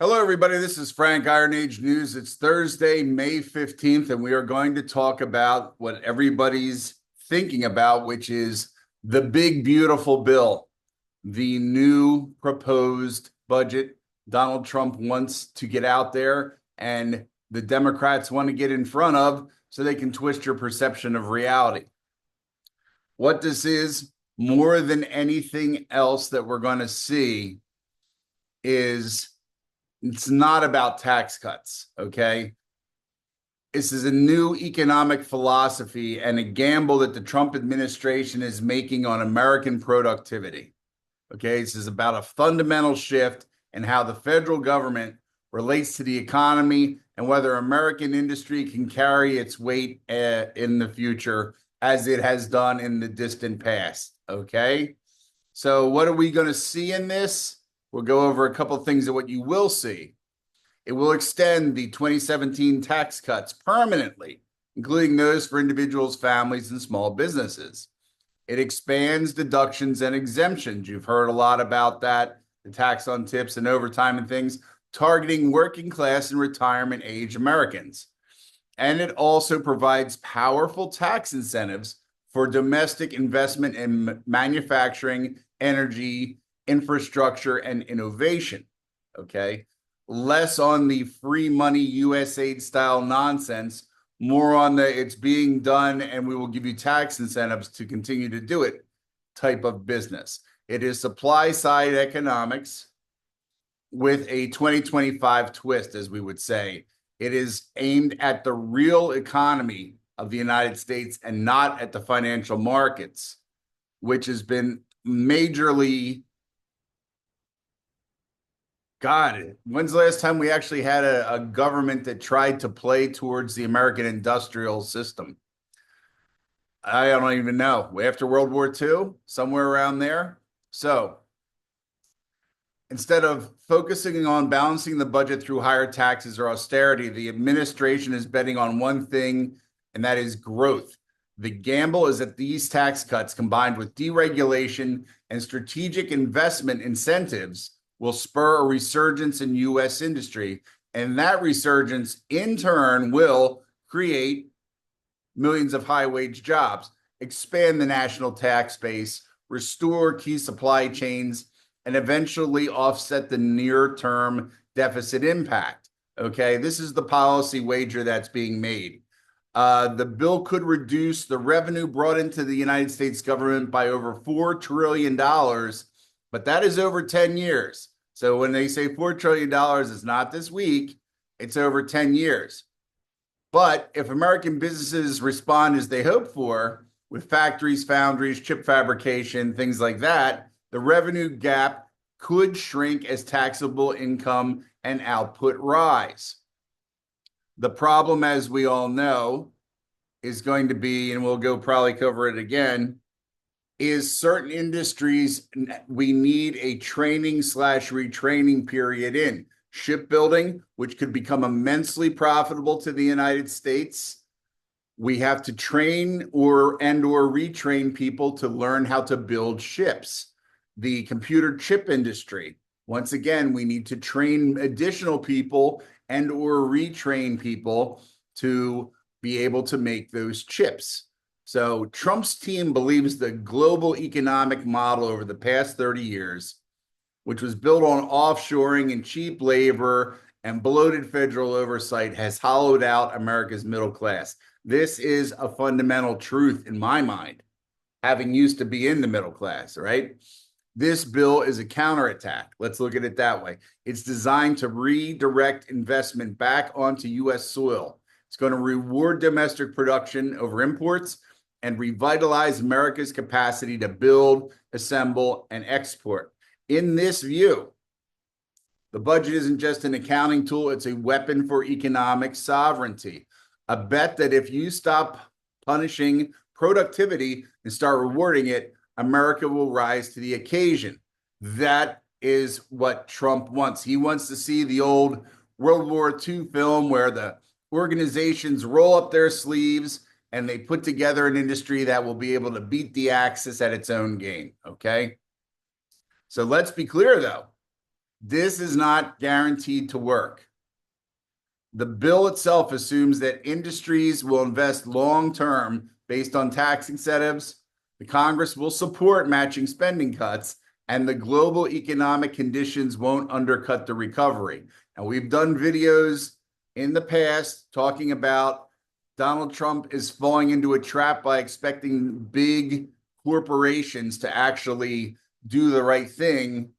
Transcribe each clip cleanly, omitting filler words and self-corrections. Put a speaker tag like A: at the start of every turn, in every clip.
A: Hello, everybody. This is Frank, Iron Age News. It's Thursday, May 15th, and we are going to talk about what everybody's thinking about, which is the big, beautiful bill, the new proposed budget Donald Trump wants to get out there and the Democrats want to get in front of so they can twist your perception of reality. What this is, more than anything else that we're going to see, is it's not about tax cuts, okay? This is a new economic philosophy and a gamble that the Trump administration is making on American productivity, okay? This is about a fundamental shift in how the federal government relates to the economy and whether American industry can carry its weight in the future as it has done in the distant past, okay? So what are we going to see in this? We'll go over a couple of things of what you will see. It will extend the 2017 tax cuts permanently, including those for individuals, families, and small businesses. It expands deductions and exemptions. You've heard a lot about that, the tax on tips and overtime and things, targeting working class and retirement age Americans. And it also provides powerful tax incentives for domestic investment in manufacturing, energy, infrastructure, and innovation, okay? Less on the free money USAID style nonsense, more on the it's being done and we will give you tax incentives to continue to do it type of business. It is supply side economics with a 2025 twist, as we would say. It is aimed at the real economy of the United States and not at the financial markets, which has been majorly... God, when's the last time we actually had a government that tried to play towards the American industrial system? I don't even know. After World War II, somewhere around there. So instead of focusing on balancing the budget through higher taxes or austerity, the administration is betting on one thing, and that is growth. The gamble is that these tax cuts, combined with deregulation and strategic investment incentives, will spur a resurgence in U.S. industry. And that resurgence, in turn, will create millions of high-wage jobs, expand the national tax base, restore key supply chains, and eventually offset the near-term deficit impact. Okay, this is the policy wager that's being made. The bill could reduce the revenue brought into the United States government by over $4 trillion, but that is over 10 years. So when they say $4 trillion, it's not this week, it's over 10 years. But if American businesses respond as they hope for, with factories, foundries, chip fabrication, things like that, the revenue gap could shrink as taxable income and output rise. The problem, as we all know, is going to be, and we'll probably cover it again, is certain industries we need a training/retraining period in. Shipbuilding, which could become immensely profitable to the United States. We have to train or retrain people to learn how to build ships. The computer chip industry, once again, we need to train additional people and or retrain people to be able to make those chips. So Trump's team believes the global economic model over the past 30 years, which was built on offshoring and cheap labor and bloated federal oversight, has hollowed out America's middle class. This is a fundamental truth in my mind, having used to be in the middle class, right? This bill is a counterattack. Let's look at it that way. It's designed to redirect investment back onto U.S. soil. It's going to reward domestic production over imports and revitalize America's capacity to build, assemble, and export. In this view, the budget isn't just an accounting tool, it's a weapon for economic sovereignty. A bet that if you stop punishing productivity and start rewarding it, America will rise to the occasion. That is what Trump wants. He wants to see the old World War II film where the organizations roll up their sleeves and they put together an industry that will be able to beat the Axis at its own game, okay? So let's be clear, though. This is not guaranteed to work. The bill itself assumes that industries will invest long-term based on tax incentives. The Congress will support matching spending cuts, and the global economic conditions won't undercut the recovery. And we've done videos in the past talking about Donald Trump is falling into a trap by expecting big corporations to actually do the right thing.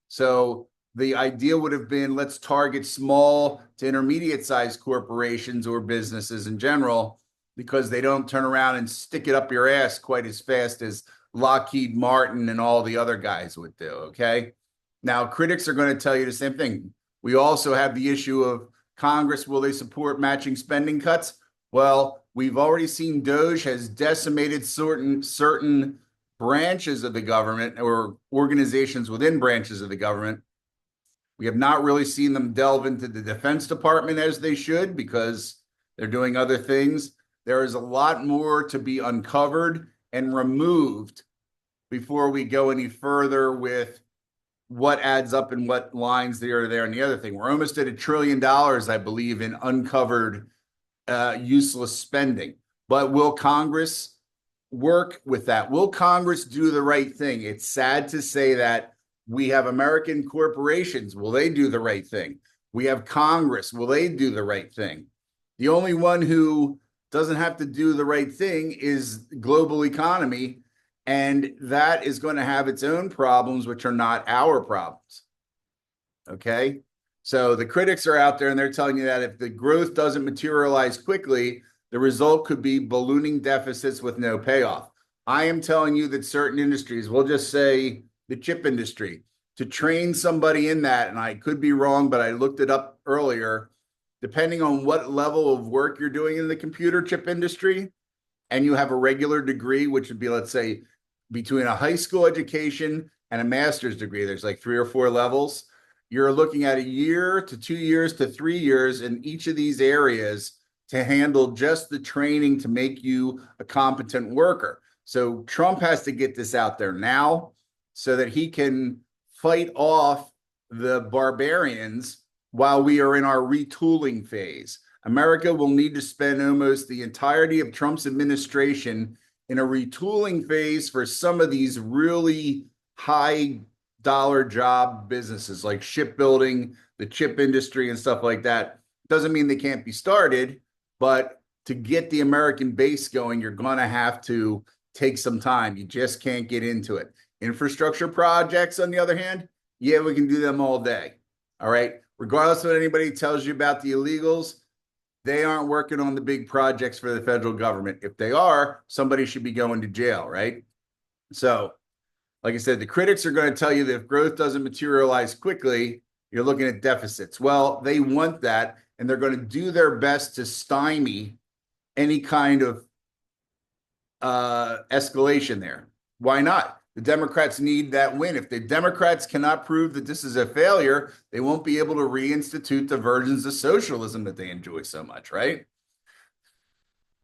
A: So the idea would have been, let's target small to intermediate sized corporations or businesses in general, because they don't turn around and stick it up your ass quite as fast as Lockheed Martin and all the other guys would do. Okay. Now, critics are going to tell you the same thing. We also have the issue of Congress. Will they support matching spending cuts? Well, we've already seen DOGE has decimated certain branches of the government or organizations within branches of the government. We have not really seen them delve into the Defense Department as they should, because they're doing other things. There is a lot more to be uncovered and removed before we go any further with what adds up and what lines there are there. And the other thing, we're almost at $1 trillion, I believe, in uncovered useless spending. But will Congress work with that? Will Congress do the right thing? It's sad to say that. We have American corporations. Will they do the right thing? We have Congress. Will they do the right thing? The only one who doesn't have to do the right thing is global economy. And that is going to have its own problems, which are not our problems. Okay. So the critics are out there and they're telling you that if the growth doesn't materialize quickly, the result could be ballooning deficits with no payoff. I am telling you that certain industries, we'll just say the chip industry, to train somebody in that, and I could be wrong, but I looked it up earlier, depending on what level of work you're doing in the computer chip industry, and you have a regular degree, which would be, let's say, between a high school education and a master's degree, there's like 3 or 4 levels. You're looking at 1 year to 2 years to 3 years in each of these areas to handle just the training to make you a competent worker. So Trump has to get this out there now so that he can fight off the barbarians while we are in our retooling phase. America will need to spend almost the entirety of Trump's administration in a retooling phase for some of these really high dollar job businesses like shipbuilding, the chip industry, and stuff like that. Doesn't mean they can't be started, but to get the American base going, you're going to have to take some time. You just can't get into it. Infrastructure projects, on the other hand, yeah, we can do them all day. All right. Regardless of what anybody tells you about the illegals, they aren't working on the big projects for the federal government. If they are, somebody should be going to jail, right? So, like I said, the critics are going to tell you that if growth doesn't materialize quickly, you're looking at deficits. Well, they want that, and they're going to do their best to stymie any kind of escalation there. Why not? The Democrats need that win. If the Democrats cannot prove that this is a failure, they won't be able to reinstitute the versions of socialism that they enjoy so much, right?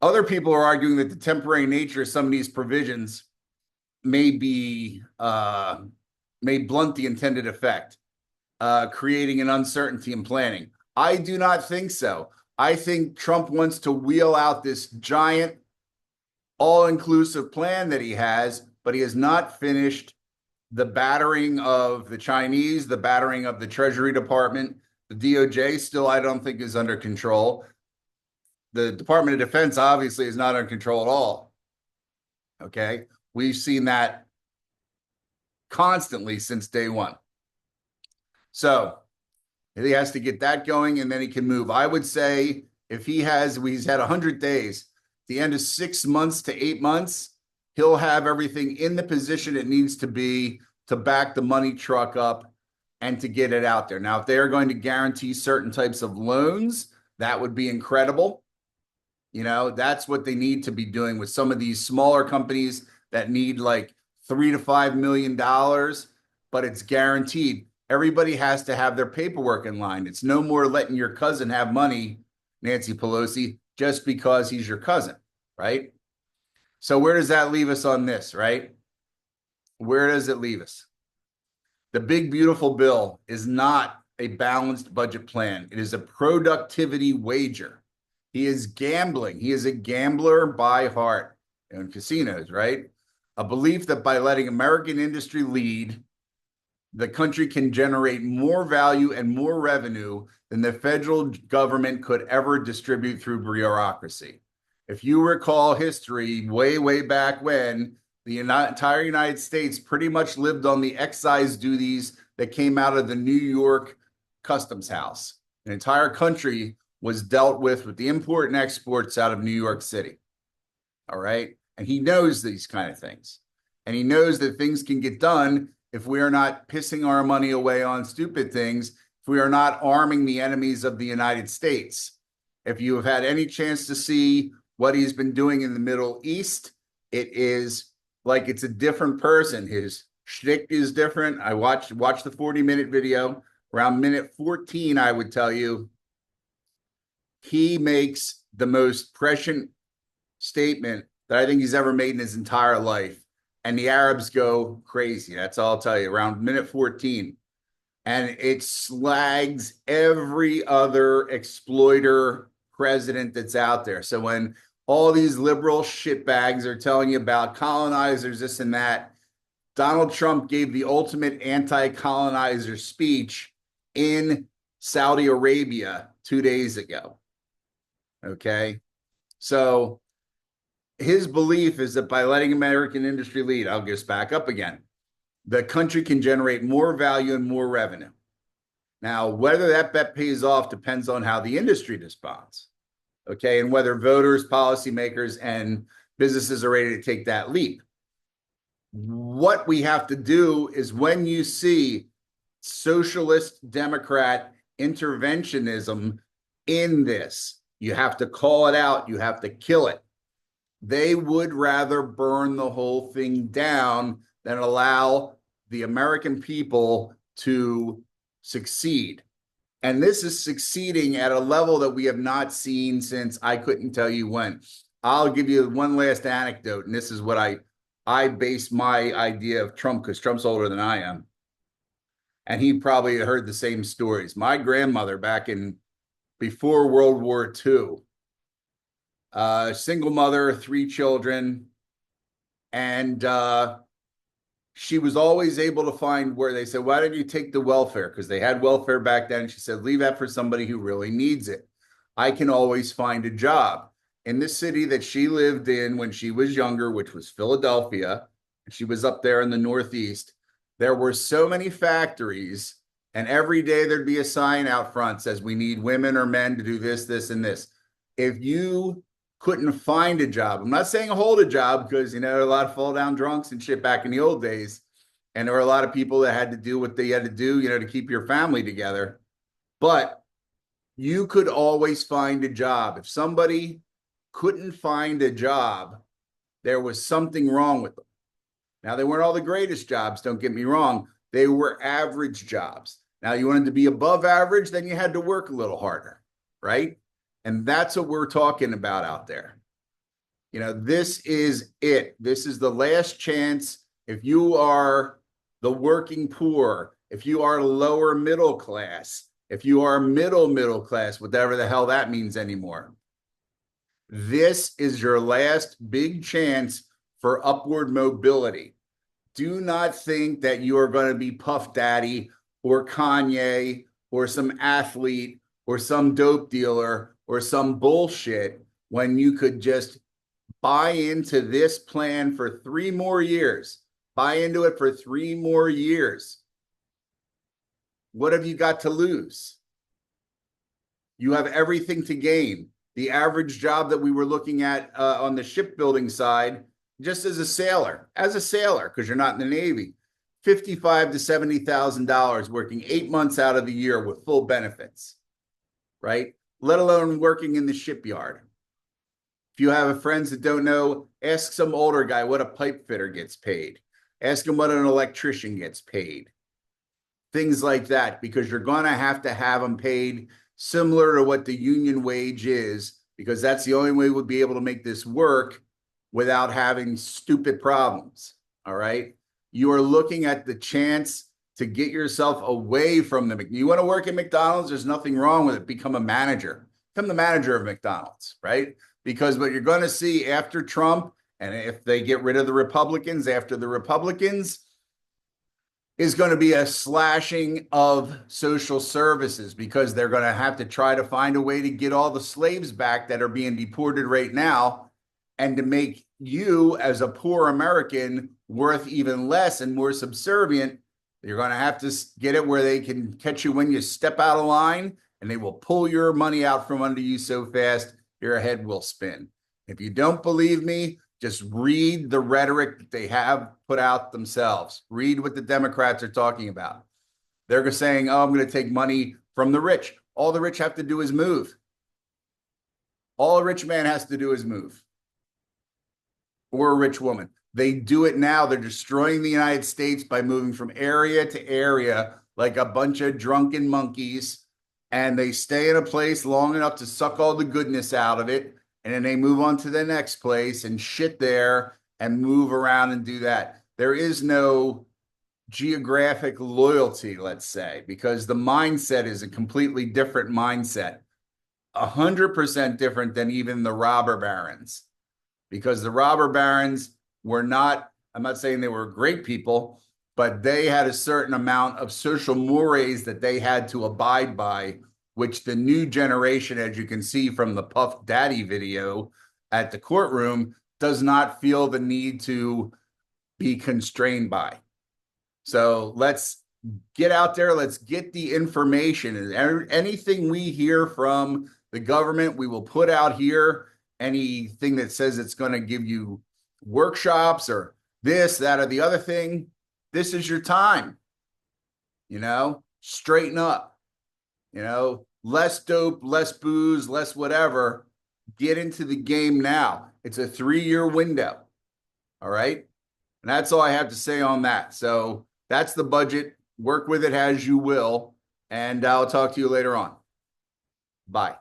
A: Other people are arguing that the temporary nature of some of these provisions may blunt the intended effect, creating an uncertainty in planning. I do not think so. I think Trump wants to wheel out this giant all-inclusive plan that he has, but he has not finished the battering of the Chinese, the battering of the Treasury Department. The DOJ still, I don't think, is under control. The Department of Defense obviously is not under control at all. Okay. We've seen that constantly since day one. So he has to get that going, and then he can move. I would say if he's had 100 days, the end of 6 months to 8 months, he'll have everything in the position it needs to be to back the money truck up and to get it out there. Now, if they are going to guarantee certain types of loans, that would be incredible. You know, that's what they need to be doing with some of these smaller companies that need like $3 to $5 million, but it's guaranteed. Everybody has to have their paperwork in line. It's no more letting your cousin have money, Nancy Pelosi, just because he's your cousin, right? So where does that leave us on this, right? Where does it leave us? The big, beautiful bill is not a balanced budget plan. It is a productivity wager. He is gambling. He is a gambler by heart in casinos, right? A belief that by letting American industry lead, the country can generate more value and more revenue than the federal government could ever distribute through bureaucracy. If you recall history, way, way back when, the entire United States pretty much lived on the excise duties that came out of the New York Customs House. The entire country was dealt with the import and exports out of New York City. All right. And he knows these kind of things. And he knows that things can get done if we are not pissing our money away on stupid things, if we are not arming the enemies of the United States. If you have had any chance to see what he's been doing in the Middle East, it is like it's a different person. His shtick is different. I watched the 40-minute video. Around minute 14, I would tell you, he makes the most prescient statement that I think he's ever made in his entire life. And the Arabs go crazy. That's all I'll tell you. Around minute 14. And it slags every other exploiter president that's out there. So when all these liberal shitbags are telling you about colonizers, this and that, Donald Trump gave the ultimate anti-colonizer speech in Saudi Arabia 2 days ago. Okay. So his belief is that by letting American industry lead, I'll just back up again, the country can generate more value and more revenue. Now, whether that bet pays off depends on how the industry responds, okay, and whether voters, policymakers, and businesses are ready to take that leap. What we have to do is when you see socialist Democrat interventionism in this, you have to call it out, you have to kill it. They would rather burn the whole thing down than allow the American people to succeed. And this is succeeding at a level that we have not seen since I couldn't tell you when. I'll give you one last anecdote, and this is what I base my idea of Trump, because Trump's older than I am. And he probably heard the same stories. My grandmother back in before World War II, single mother, 3 children, and she was always able to find where they said, why didn't you take the welfare? Because they had welfare back then. She said, leave that for somebody who really needs it. I can always find a job. In the city that she lived in when she was younger, which was Philadelphia, and she was up there in the Northeast, there were so many factories, and every day there'd be a sign out front says, we need women or men to do this, this, and this. If you couldn't find a job, I'm not saying hold a job, because, you know, a lot of fall down drunks and shit back in the old days. And there were a lot of people that had to do what they had to do, you know, to keep your family together. But you could always find a job. If somebody couldn't find a job, there was something wrong with them. Now, they weren't all the greatest jobs, don't get me wrong. They were average jobs. Now, you wanted to be above average, then you had to work a little harder, right? And that's what we're talking about out there. You know, this is it. This is the last chance. If you are the working poor, if you are lower middle class, if you are middle class, whatever the hell that means anymore, this is your last big chance for upward mobility. Do not think that you are going to be Puff Daddy or Kanye or some athlete or some dope dealer or some bullshit when you could just buy into this plan for 3 more years. Buy into it for 3 more years. What have you got to lose? You have everything to gain. The average job that we were looking at on the shipbuilding side, just as a sailor, because you're not in the Navy, $55,000 to $70,000 working 8 months out of the year with full benefits, right? Let alone working in the shipyard. If you have friends that don't know, ask some older guy what a pipe fitter gets paid. Ask him what an electrician gets paid. Things like that, because you're going to have them paid similar to what the union wage is, because that's the only way we'll be able to make this work without having stupid problems. All right. You are looking at the chance to get yourself away from the, you want to work at McDonald's, there's nothing wrong with it. Become a manager, become the manager of McDonald's, right? Because what you're going to see after Trump, and if they get rid of the Republicans, after the Republicans, is going to be a slashing of social services, because they're going to have to try to find a way to get all the slaves back that are being deported right now, and to make you as a poor American worth even less and more subservient. You're going to have to get it where they can catch you when you step out of line, and they will pull your money out from under you so fast your head will spin. If you don't believe me, just read the rhetoric that they have put out themselves. Read what the Democrats are talking about. They're saying, oh, I'm going to take money from the rich. All the rich have to do is move. All a rich man has to do is move. Or a rich woman. They do it now. They're destroying the United States by moving from area to area like a bunch of drunken monkeys. And they stay in a place long enough to suck all the goodness out of it. And then they move on to the next place and shit there and move around and do that. There is no geographic loyalty, let's say, because the mindset is a completely different mindset. 100% different than even the robber barons. Because the robber barons were not, I'm not saying they were great people, but they had a certain amount of social mores that they had to abide by, which the new generation, as you can see from the Puff Daddy video at the courtroom, does not feel the need to be constrained by. So let's get out there. Let's get the information. And anything we hear from the government, we will put out here. Anything that says it's going to give you workshops or this, that, or the other thing, this is your time. Straighten up. Less dope, less booze, less whatever. Get into the game now. It's a 3-year window. All right. And that's all I have to say on that. So that's the budget. Work with it as you will. And I'll talk to you later on. Bye.